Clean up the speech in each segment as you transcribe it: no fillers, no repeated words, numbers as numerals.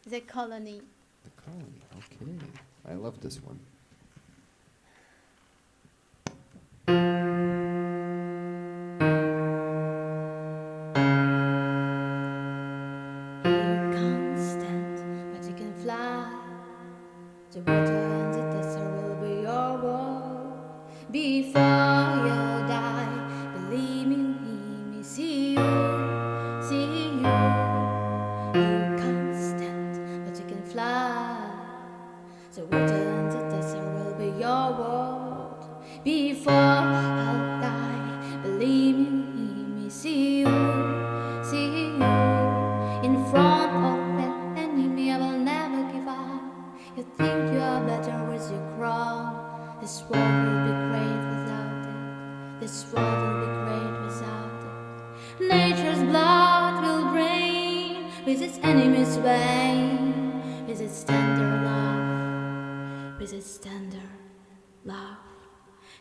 The Colony. The Colony, okay. I love this one. You can't stand, but you can fly. The water and the desert will be your world. Before you die, believe me, see you, see you. You can't stand, but you can fly. The water and the desert will be your world. Before I'll die, believe me, see you, see you. In front of an enemy, I will never give up. You think you are better with your crown. This world will be great without it. This world will be great without it. Nature's blood will drain with its enemy's vein, with its tender love, with its tender love.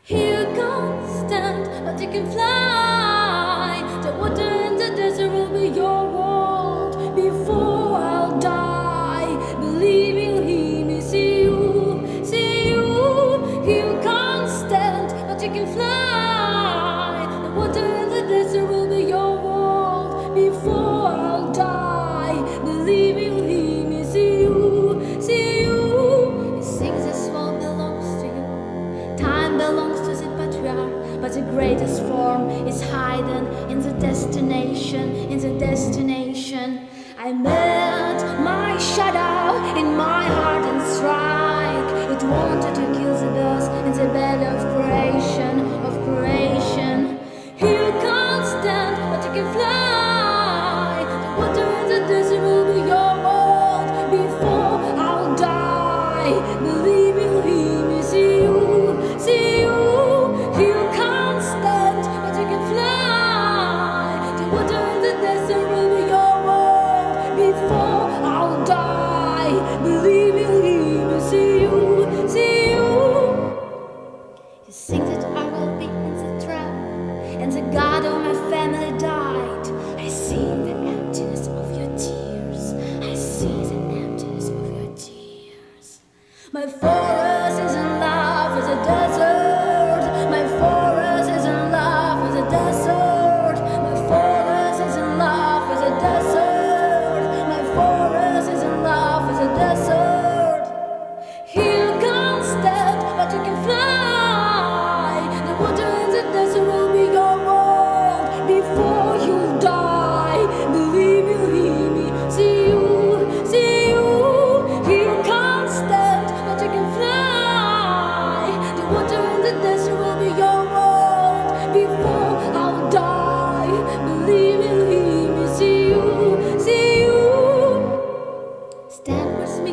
You can't stand, but you can fly. The water and the desert will be your world. Before I'll die, believe you'll hear me, see you, see you. You can't stand, but you can fly. The water and the desert will be your world. Before I'll die, believe you'll hear me, see you, see you. You think this world belongs to you. Time belongs to the patriarch, but the greatest form is hidden in the destination, in the destination. I met my shadow in my heart and strike. It wanted to kill the birds in the bed of creation, of creation. You can't stand, but you can fly. The water in the desert will be your world. Before I'll die, believe you'll hear me, see you, see you. You can't stand, but you can fly. The water in the desert will be your world. Before I'll die, believe you'll hear me, see you, see you. You think that I will be in the trap, and the God of my family died. I see the emptiness of your tears. I see the emptiness of your tears. My forest is in love with the desert. My forest is in love with the desert. My forest is in love with the desert. My forest is in love with the desert. You can't stand, but you can fly. The water in the desert will be your world. Before you die, believe you'll hear me, see you, see you. You can't stand, but you can fly. The water in the desert will be your world. Before I'll die, believe you'll hear me, see you, see you. Stand with me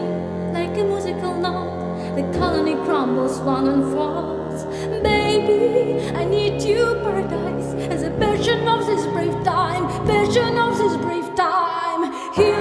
like a musical note. The colony crumbles, one unfolds. Baby, I need you, paradise, as a passion of this brave time, passion of this brave time. Here